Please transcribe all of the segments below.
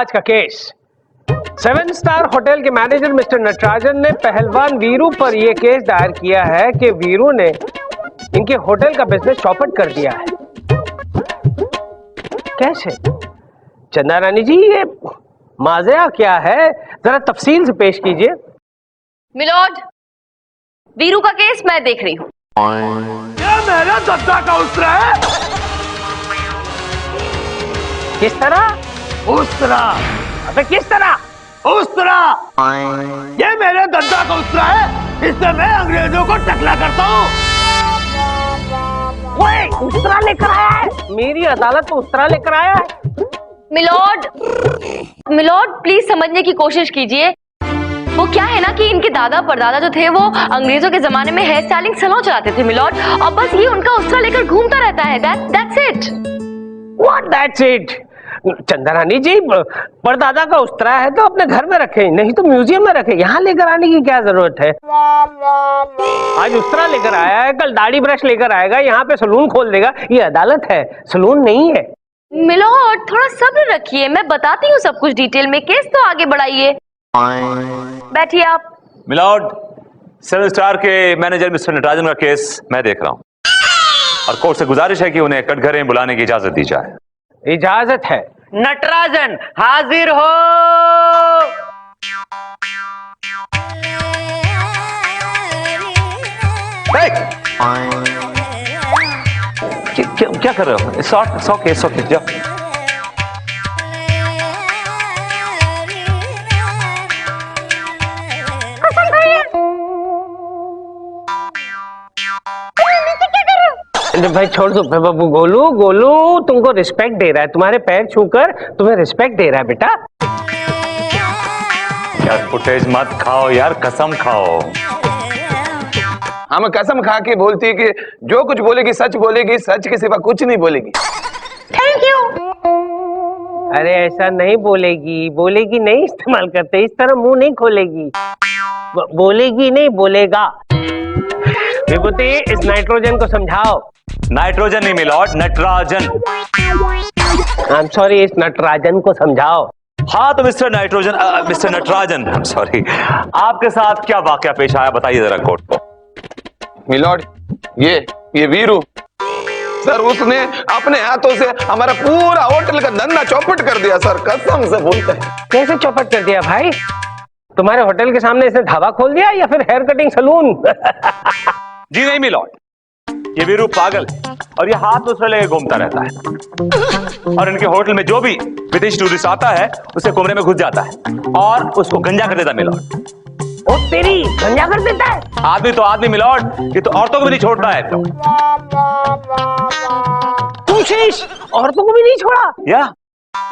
आज का case. 7 star hotel के मैनेजर मिस्टर नटराजन ने पहलवान वीरू पर यह केस दायर किया है कि वीरू ने इनके होटल का बिजनेस चौपट कर दिया है। कैसे? चंदा रानी जी, ये माजरा क्या है, जरा तफसील से पेश कीजिए। मिलॉर्ड, वीरू का केस मैं देख रही हूँ। क्या मेरा दद्दा का उसरा है? किस तरह? उस तरह? अबे किस तरह? उस तरह? ये मेरे दद्दा का उसरा है, इससे मैं अंग्रेजों को टकला करता हूँ। ओए, उसरा लेकर आया है, मेरी अदालत में उसरा लेकर आया है। मिलॉर्ड, मिलॉर्ड प्लीज समझने की कोशिश कीजिए। वो क्या है ना कि इनके दादा परदादा जो थे वो अंग्रेजों के जमाने में हेयर स्टाइलिंग सैलून चलाते थे मिलॉर्ड, और बस ये उनका उसरा लेकर घूमता रहता है। That's it. What that's it? चंदा रानी जी, परदादा का उस्तरा है तो अपने घर में रखें, नहीं तो म्यूजियम में रखें। यहाँ लेकर आने की क्या जरूरत है? आज उस्तरा लेकर आया है, कल दाढ़ी ब्रश लेकर आएगा, यहाँ पे सलून खोल देगा। ये अदालत है, सलून नहीं है। मिलॉर्ड थोड़ा सब्र रखिए, मैं बताती हूँ सब कुछ डिटेल में। केस तो आगे बढ़ाइए, बैठिए आप। मिलॉर्ड, 7 स्टार के मैनेजर मिस्टर नटराजन का केस मैं देख रहा हूँ और कोर्ट से गुजारिश है कि उन्हें कटघरे बुलाने की इजाजत दी जाए। इजाजत है। नटराजन हाजिर हो। क्या कर रहे हो? सौ केस जाओ। भाई छोड़ दो बाबू। गोलू गोलू तुमको रिस्पेक्ट दे रहा है, तुम्हारे पैर छूकर तुम्हें रिस्पेक्ट दे रहा है बेटा। यार फुटेज मत खाओ यार, कसम खाओ। हमें कसम खा के बोलती है कि जो कुछ बोलेगी सच बोलेगी, सच के सिवा कुछ नहीं बोलेगी। Thank you. अरे ऐसा नहीं बोलेगी, बोलेगी नहीं इस्तेमाल करते, इस तरह मुंह नहीं खोलेगी। बोलेगी नहीं, बोलेगा। विभूति, इस नाइट्रोजन को समझाओ। नाइट्रोजन नहीं milord, Natarajan. I am sorry, इस नटराजन को समझाओ। हाँ तो mister Natarajan, I am sorry, आपके साथ क्या वाकया पेश आया बताइए जरा कोर्ट को। मिलॉर्ड, ये वीरू सर, उसने अपने हाथों से हमारा पूरा होटल का धंधा चौपट कर दिया सर, कसम से बोलते हैं। कैसे चौपट कर दिया भाई? तुम्हारे होटल के सामने इसने धावा खोल दिया या फिर हेयर कटिंग सलून? जी नहीं मिलॉर्ड, ये वीरू पागल और ये हाथ उसमें लेके घूमता रहता है और इनके होटल में जो भी विदेशी टूरिस्ट आता है उसे कमरे में घुस जाता है और उसको गंजा कर देता है मिलॉर्ड। ओ तेरी, गंजा कर देता है? आदमी तो आदमी मिलॉर्ड, ये तो औरतों को भी नहीं छोड़ता है। तू शेष, औरतों को भी नहीं छोड़ा? या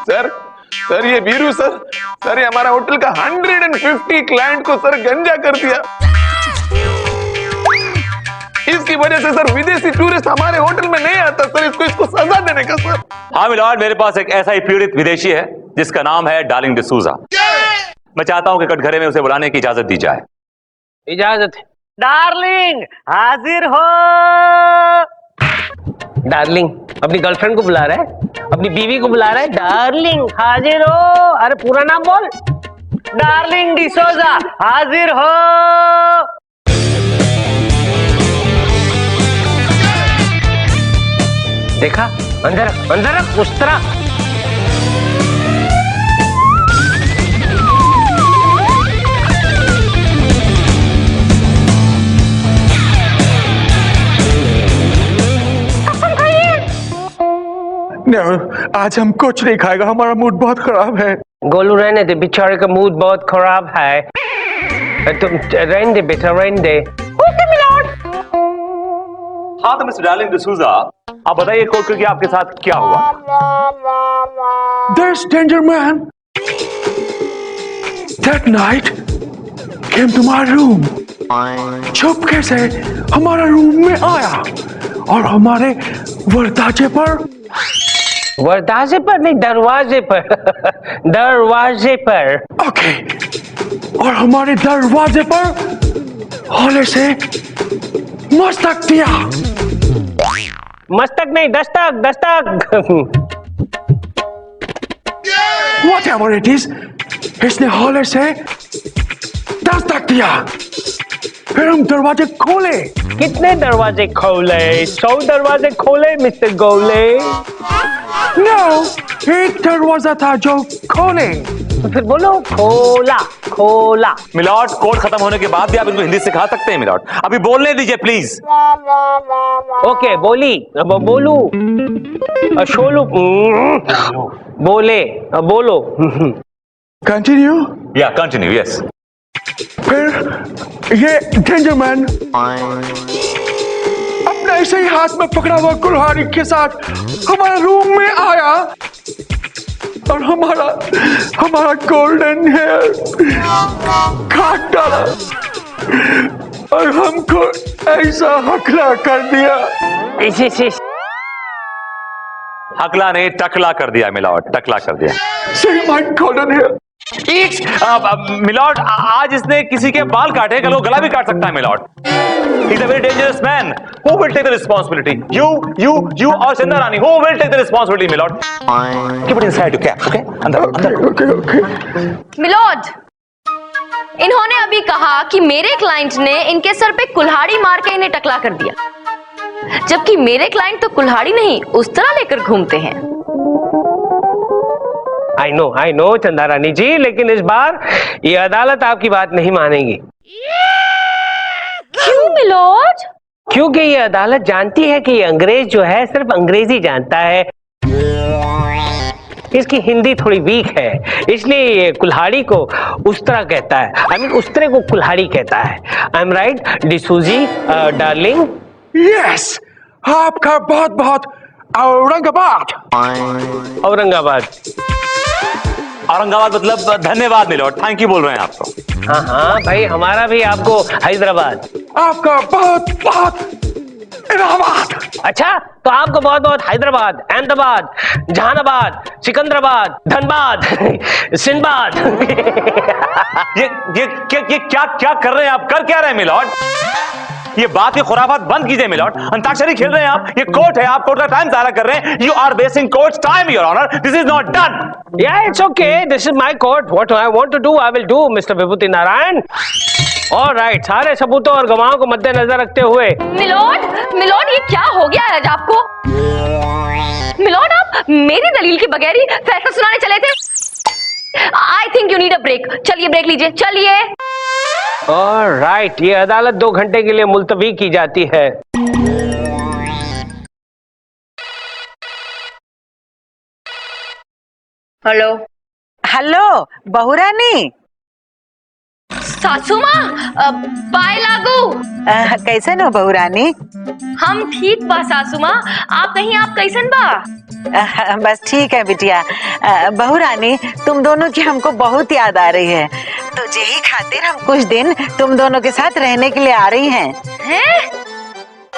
सर ये वीरू सर ये हमारा होटल का 150 क्लाइंट को सर गंजा कर दिया। इसकी वजह से सर विदेशी टूरिस्ट हमारे होटल में नहीं आता सर, इसको सजा देने का सर। हाँ मिलॉर्ड, मेरे पास एक ऐसा ही पीड़ित विदेशी है जिसका नाम है डार्लिंग डिसूजा। मैं चाहता हूं कि कटघरे में उसे बुलाने की इजाजत दी जाए। इजाजत है। डार्लिंग हाजिर हो। डार्लिंग अपनी गर्लफ्रेंड को बुला रहा है, अपनी बीवी को बुला रहा है। डार्लिंग हाजिर हो। अरे पूरा नाम बोल। डार्लिंग डिसूजा हाजिर हो। देखा, अंदर रख उस तरह। आज हम कुछ नहीं खाएगा, हमारा मूड बहुत खराब है। गोलू रहने दे, बेचारे का मूड बहुत खराब है। तुम रहने दे बेटा, रहने दे। Okay milord. हाँ तो मिस्टर डार्लिंग डिसूजा, आप बताइए कोर्ट के आपके साथ क्या हुआ? There's danger man that night came to my room. चुपके से हमारा रूम में आया और हमारे दरवाजे पर नहीं, दरवाजे पर। दरवाजे पर। ओके, और हमारे दरवाजे पर हौले से मस्तक दिया। मस्तक नहीं, Dastak. What whatever it is, इसने हौले से 10 तक दिया। फिर हम दरवाजे खोले। कितने दरवाजे खोले? 100 दरवाजे खोले मिस्टर गोले। No, एक दरवाजा था जो खोले। तो फिर बोलो खोला खोला। मिलॉर्ड, कोड खत्म होने के बाद भी आप इनको हिंदी सिखा सकते हैं मिलॉर्ड। अभी बोलने दीजिए प्लीज। ओके बोली, अब बोलू, शोलू, बोले, बोलो। Continue। या कंटिन्यू, यस। फिर ये डेंजरमैन अपने ऐसे ही हाथ में पकड़ा हुआ कुल्हाड़ी के साथ हमारे रूम में आया और हमारा गोल्डन हेयर काट डाला और हमको ऐसा हकला कर दिया। हकला नहीं, टकला कर दिया मिलॉर्ड, टकला कर दिया। See my golden hair। Milord, आज इसने किसी के बाल काटे, कल वो गला भी काट सकता है milord. He's a very dangerous man. Who will take the responsibility? You और Chanda Rani, who will take the responsibility, milord? Keep it inside your cap, okay? अंदर। Okay। मिलॉर्ड, इन्होंने अभी कहा कि मेरे क्लाइंट ने इनके सर पे कुल्हाड़ी मार के इन्हें टकला कर दिया, जबकि मेरे क्लाइंट तो कुल्हाड़ी नहीं उस्तरा लेकर घूमते हैं। आई नो चंदा रानी जी, लेकिन इस बार ये अदालत आपकी बात नहीं मानेगी। क्यों मिलॉर्ड? क्योंकि ये अदालत जानती है कि ये अंग्रेज जो है सिर्फ अंग्रेजी जानता है, इसकी हिंदी थोड़ी वीक है, इसलिए ये कुल्हाड़ी को उस्तरा कहता है। आई मीन उस्तरे को कुल्हाड़ी कहता है। आई एम राइट डिसूजी डार्लिंग? यस, आपका बहुत बहुत औरंगाबाद। औरंगाबाद औरंगाबाद मतलब धन्यवाद मिलॉर्ड, थैंक यू बोल रहे हैं आपको। हाँ भाई, हमारा भी आपको हैदराबाद। आपका बहुत बहुत इलाहाबाद। अच्छा, तो आपको बहुत बहुत हैदराबाद, अहमदाबाद, जहानाबाद, सिकंदराबाद, धनबाद, सिंधबाद। ये क्या कर रहे हैं आप? कर क्या रहे हैं मिलॉर्ड? ये बात, ये खुराफात बंद कीजिए मिलॉर्ड। अंताक्षरी खेल रहे हैं आप। ये कोर्ट है, आप कोर्ट का टाइम ज़ाया कर रहे हैं। You are wasting court's time your honour. This is not done. Yeah, it's okay. This is my court. What I want to do, I will do, Mr. Vibhuti Narayan. All right, सारे सबूतों और गवाहों को मद्देनजर रखते हुए। मिलॉर्ड, ये क्या हो गया आज आपको? मिलॉर्ड, आप मेरी दलील के बगैर ही फैसला सुनाने चले थे। I think you need a break. चलिए ब्रेक लीजिए, चलिए। All right, ये अदालत 2 घंटे के लिए मुलतवी की जाती है। हेलो हेलो बहुरानी, सासू माँ, बाय लागू। कैसन हो बहुरानी? हम ठीक बा सासू माँ, आप कैसन बा? बस ठीक है बिटिया। बहुरानी, तुम दोनों की हमको बहुत याद आ रही है, तो यही खातिर हम कुछ दिन तुम दोनों के साथ रहने के लिए आ रही हैं। हैं?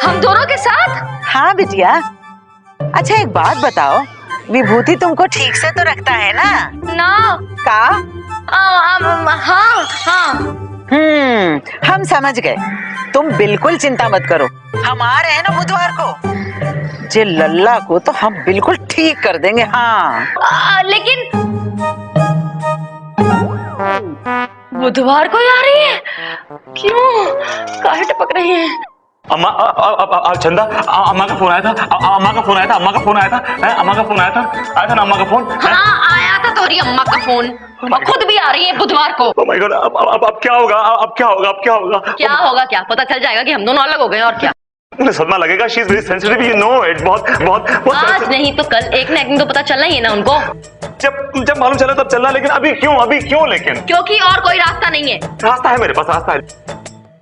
हम दोनों के साथ? हाँ बिटिया। अच्छा एक बात बताओ, विभूति तुमको ठीक से तो रखता है ना? ना। का? हाँ। हम समझ गए। तुम बिल्कुल चिंता मत करो, हम आ रहे हैं ना बुधवार को। जे लल्ला को तो हम बिल्कुल ठीक कर देंगे। हाँ लेकिन बुधवार को ही आ रही है? क्यों? काहे टपक रही है? अम्मा, चंदा, अम्मा का फोन आया था। अम्मा का फोन आया था। अम्मा का फोन आया था ना अम्मा का फोन? हाँ आया था तुम्हारी अम्मा का फोन। खुद भी आ रही है बुधवार को। Oh my God, अब क्या होगा? अब क्या होगा? क्या पता चल जाएगा कि हम दोनों अलग हो गए और क्या। मुझे सदमा लगेगा। She is very sensitive, you know it। बहुत आज नहीं तो कल एक न एक दिन तो पता चलना ही है ना उनको। जब मालूम चला तब चलना, लेकिन अभी क्यों लेकिन? क्योंकि और कोई रास्ता नहीं है। रास्ता है मेरे पास, रास्ता है।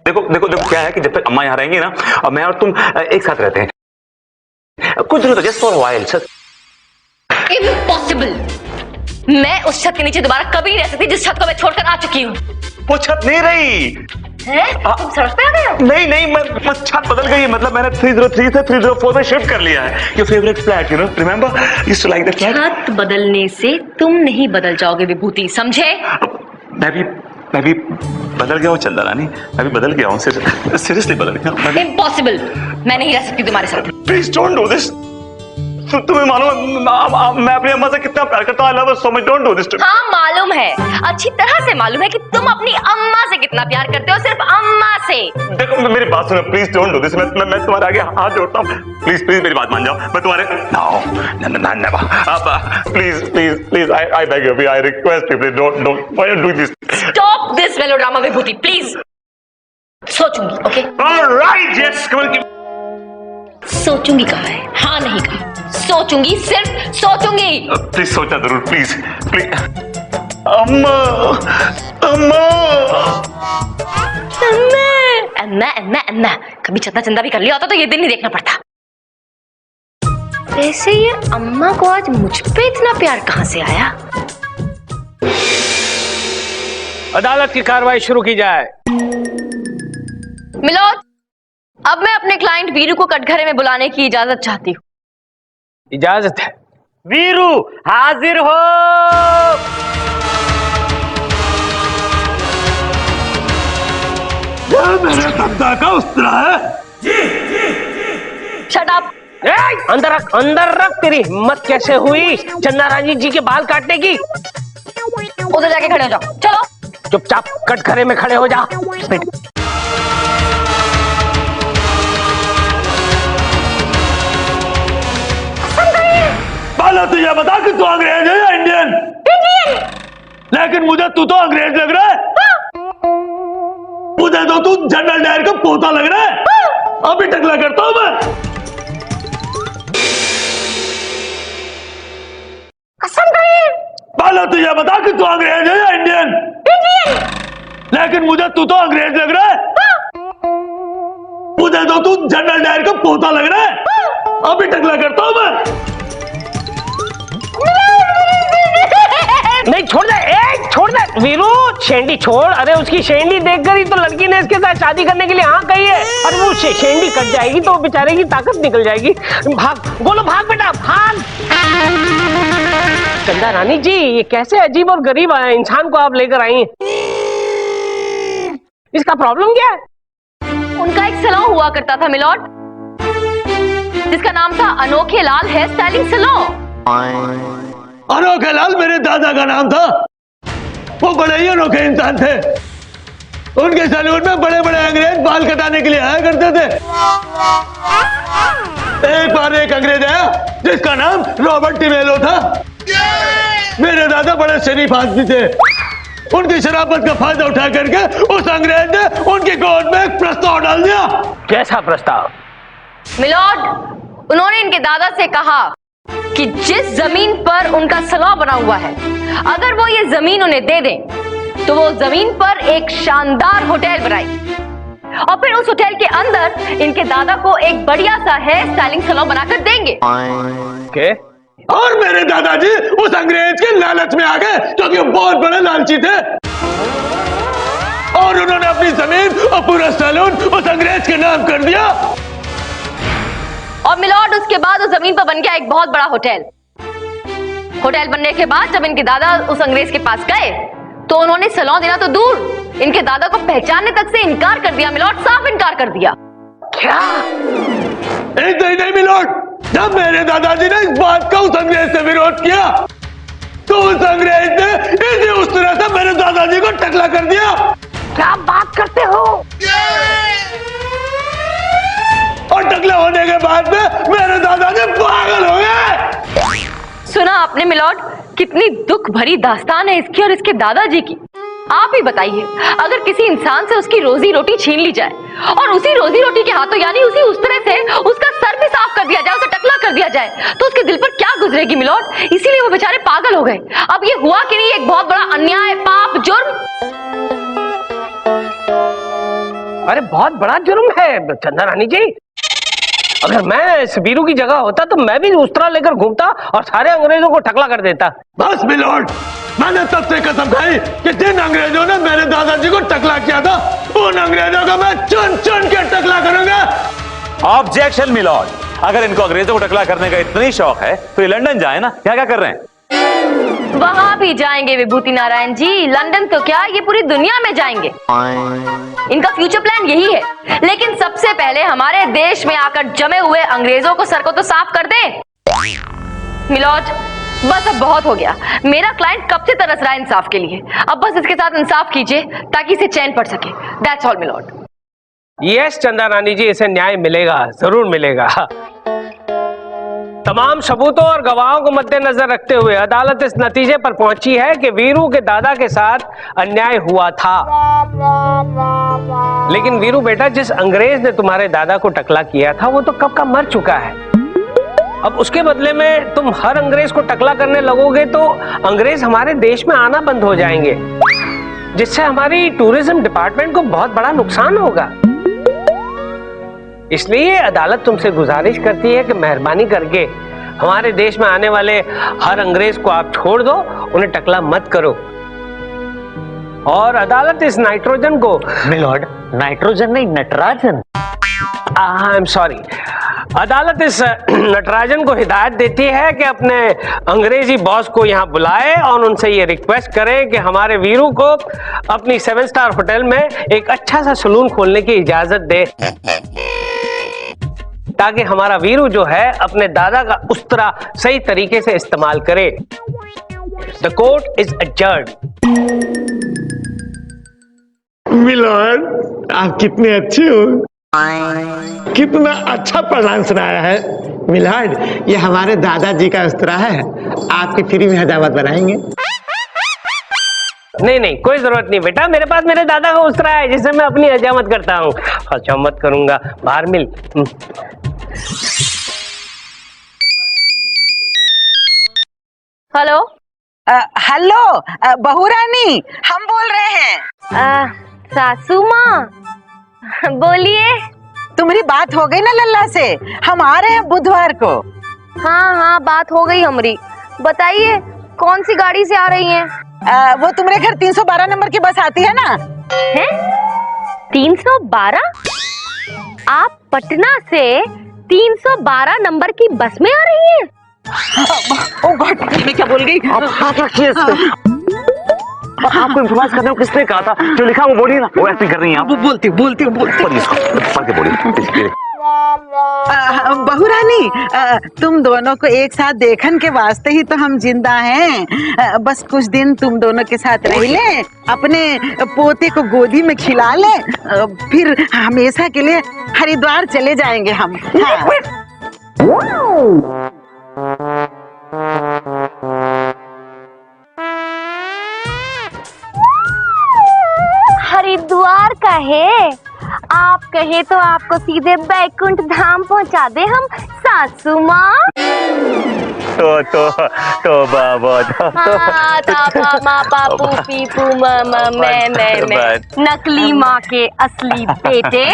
देखो क्या है कि जब तक अम्मा यहाँ रहेंगी ना, और मैं और तुम एक साथ रहते हैं कुछ दिनों तक, जस्ट फॉर व्हाइल। इम्पॉसिबल। मैं उस छत के नीचे दोबारा कभी नहीं रह सकती जिस छत को मैं छोड़कर आ चुकी हूँ। वो छत नहीं रही है? तुम सड़क पे आ गए हो? नहीं, मैं छत बदल गई है। मतलब मैंने 303 से 304 में शिफ्ट कर लिया है। Your favourite flat, you know, remember? Used to like that flat. छत बदलने से तुम नहीं बदल जाओगे विभूति, समझे? मैं भी बदल गया हूँ चंदा रानी, मैं भी बदल गया हूँ। सीरियसली बदल गया हूँ। इम्पॉसिबल। मैं नहीं रह सकती तुम्हारे साथ। Please don't do this. तुम्हें मालूम मैं अपनी अम्मा से कितना प्यार करता हूँ। I love her so much, don't do this to me. हाँ मालूम है, अच्छी तरह से मालूम है कि तुम अपनी अम्मा से कितना प्यार करते हो, सिर्फ अम्मा से। देखो मेरी बात सुनो प्लीज, डोंट डू दिस। मैं तुम्हारे आगे हाथ जोड़ता हूँ, प्लीज प्लीज मेरी बात मान जाओ। मैं तुम्हारे please I beg you, I request you, please don't why do this. Stop this melodrama Vibhuti please. सोचूंगी, ओके? ऑलराइट, यस, कमल की सोचूंगी कहा है, हाँ नहीं कहा, सोचूंगी, सिर्फ सोचूंगी। प्लीज सोचना जरूर, प्लीज प्लीज। अम्मा अम्मा अम्मा अम्मा अम्मा, कभी चंदा चंदा भी कर लिया होता तो ये दिन नहीं देखना पड़ता। वैसे ये अम्मा को आज मुझ पे इतना प्यार कहाँ से आया? अदालत की कार्रवाई शुरू की जाए। मिलोद, अब मैं अपने क्लाइंट वीरू को कटघरे में बुलाने की इजाजत चाहती हूँ। इजाजत है। वीरू हाजिर हो। ये मेरे धंधा का उस्तरा है। Shut up. अंदर रख। तेरी हिम्मत कैसे हुई चंदा रानी जी के बाल काटने की? उधर जाके खड़े हो जाओ, चलो। चुपचाप कटघरे में खड़े हो जा। पहले तो ये बता कि तू अंग्रेज है या इंडियन? लेकिन मुझे तू तो अंग्रेज लग रहा है। मुझे तो तू जनरल डायर का पोता लग रहा है। अभी टकला करता हूं मैं। पहले तो ये बता कि तू अंग्रेज है या इंडियन? लेकिन मुझे तू तो अंग्रेज लग रहा है। मुझे तो तू जनरल डायर का पोता लग रहा है। अभी टकला करता हूं मैं। नहीं छोड़ दे, छोड़ दे वीरू, शेंडी छोड़। अरे उसकी शेंडी देखकर ही तो लड़की ने इसके साथ शादी करने के लिए हाँ कही है। अरे वो शेंडी कट जाएगी तो बेचारे की ताकत निकल जाएगी। भाग, बोलो भाग बेटा, भाग। चंदा रानी जी, ये कैसे अजीब और गरीब इंसान को आप लेकर आई हैं? इसका प्रॉब्लम क्या है? उनका एक सैलून हुआ करता था मिलोड, जिसका नाम था अनोखे लाल हेयर स्टाइलिंग सैलून। अनोखे लाल मेरे दादा का नाम था। वो बड़े ही अनोखे इंसान थे। उनके सैलून में बड़े बड़े अंग्रेज बाल कटाने के लिए आया करते थे। एक बार एक अंग्रेज आया जिसका नाम रॉबर्ट टिमेलो था। मेरे दादा बड़े शरीफ आदमी थे। उनकी शराफत का फायदा उठा करके उस अंग्रेज ने उनकी गोद में एक प्रस्ताव डाल दिया। कैसा प्रस्ताव? मिलोड, उन्होंने इनके दादा से कहा कि जिस जमीन पर उनका सैलून बना हुआ है, अगर वो ये जमीन उन्हें दे दें तो वो जमीन पर एक शानदार होटल बनाए और फिर उस होटल के अंदर इनके दादा को एक बढ़िया सा हेयर स्टाइलिंग सैलून बनाकर देंगे। के? और मेरे दादाजी उस अंग्रेज के लालच में आ गए, क्योंकि वो बहुत बड़े लालची थे। और उन्होंने अपनी जमीन और पूरा सैलून उस अंग्रेज के नाम कर दिया। और मिलोड, उसके बाद उस जमीन पर बन गया एक बहुत बड़ा होटल। होटल बनने के बाद जब इनके दादा उस अंग्रेज के पास गए तो उन्होंने सैलून देना तो दूर, इनके दादा को पहचानने तक से इनकार कर दिया। मिलोड, साफ इनकार कर दिया। क्या? नहीं मिलोड, जब मेरे दादाजी ने इस बात का उस अंग्रेज से विरोध किया तो उस अंग्रेज ने इसी उस तरह से मेरे दादाजी को टकला कर दिया। क्या बात करते हो? और टकला होने के बाद में मेरे दादाजी पागल हो गए। सुना आपने मिलोड, कितनी दुख भरी दास्तान है इसकी और इसके दादाजी की। आप ही बताइए, अगर किसी इंसान से उसकी रोजी रोटी छीन ली जाए और उसी रोजी रोटी के हाथों यानी उसी उस तरह से उसका सर भी साफ कर दिया जाए, उसे टकला कर दिया जाए, तो उसके दिल पर क्या गुजरेगी मिलोड? इसीलिए वो बेचारे पागल हो गए। अब ये हुआ कि नहीं एक बहुत बड़ा अन्याय, पाप, जुर्म। अरे बहुत बड़ा जुर्म है चंदा रानी जी। अगर मैं इस वीरू की जगह होता तो मैं भी उस तरह लेकर घूमता और सारे अंग्रेजों को टकला कर देता। बस मिलोड, मैंने तब से कसम खाई कि जिन अंग्रेजों ने मेरे दादाजी को टकला किया था उन अंग्रेजों को मैं चुन चुन के टकला करूंगा। ऑब्जेक्शन मिलॉर्ड, अगर इनको अंग्रेजों को टकला करने का इतना ही शौक है तो ये लंदन जाए ना। क्या क्या कर रहे हैं? वहां भी जाएंगे विभूति नारायण जी। लंदन तो क्या, ये पूरी दुनिया में जाएंगे। इनका फ्यूचर प्लान यही है, लेकिन सबसे पहले हमारे देश में आकर जमे हुए अंग्रेजों को सर को तो साफ कर दें। मिलोड, बस अब बहुत हो गया। मेरा क्लाइंट कब से तरस रहा है इंसाफ के लिए। अब बस इसके साथ इंसाफ कीजिए ताकि इसे चैन पड़ सके। That's all milord. यस चंदा रानी जी, इसे न्याय मिलेगा, जरूर मिलेगा। तमाम सबूतों और गवाहों को मद्देनजर रखते हुए अदालत इस नतीजे पर पहुंची है कि वीरू के दादा के साथ अन्याय हुआ था। लेकिन वीरू बेटा, जिस अंग्रेज ने तुम्हारे दादा को टकला किया था वो तो कब का मर चुका है। अब उसके बदले में तुम हर अंग्रेज को टकला करने लगोगे तो अंग्रेज हमारे देश में आना बंद हो जाएंगे, जिससे हमारी टूरिज्म डिपार्टमेंट को बहुत बड़ा नुकसान होगा। इसलिए अदालत तुमसे गुजारिश करती है कि मेहरबानी करके हमारे देश में आने वाले हर अंग्रेज को आप छोड़ दो, उन्हें टकला मत करो। और अदालत इस नाइट्रोजन को, मिलॉर्ड, नाइट्रोजन नहीं, नटराजन। आई एम सॉरी, अदालत इस नटराजन को हिदायत देती है कि अपने अंग्रेजी बॉस को यहाँ बुलाए और उनसे ये रिक्वेस्ट करें कि हमारे वीरू को अपनी 7 स्टार होटल में एक अच्छा सा सलून खोलने की इजाजत दे, ताकि हमारा वीरू जो है अपने दादा का उस्तरा सही तरीके से इस्तेमाल करे। The court is adjourned. Milord, आप कितने अच्छे हो, कितना अच्छा प्रधान सुनाया है। मिलॉर्ड, ये हमारे दादाजी का उस्तरा है, आपकी फ्री में हजामत बनाएंगे। नहीं नहीं, कोई जरूरत नहीं बेटा, मेरे पास मेरे दादा का उस्तरा है जिससे मैं अपनी हजामत करता हूँ। हजामत करूंगा, बाहर मिल। हेलो। हेलो बहू रानी, हम बोल रहे हैं। सासू माँ, बोलिए। तुम्हारी बात हो गई ना लल्ला से? हम आ रहे हैं बुधवार को। हाँ हाँ, बात हो गई हमारी। बताइए कौन सी गाड़ी से आ रही हैं? वो तुम्हारे घर 312 नंबर की बस आती है ना? हैं? 312? आप पटना से 312 नंबर की बस में आ रही हैं? ओ गॉड, मैं क्या बोल गई? आप हाथ रखिए इस पे। आपको इम्प्रोवाइज करने को किसने कहा था? जो लिखा वो बोलिए ना। वो एक्टिंग कर रही हैं आप। बोलती पढ़िए इसको, पढ़ के बोलिए। बहू रानी, तुम दोनों को एक साथ देखने के वास्ते ही तो हम जिंदा हैं। बस कुछ दिन तुम दोनों के साथ रह ले, अपने पोते को गोदी में खिला ले, फिर हमेशा के लिए हरिद्वार चले जाएंगे हम। हाँ। हरिद्वार का है? आप कहे तो आपको सीधे बैकुंठ धाम पहुंचा दे हम, सासू माँ। तो बाबा माँ पापू पीपू मामा मैं नकली माँ के असली बेटे।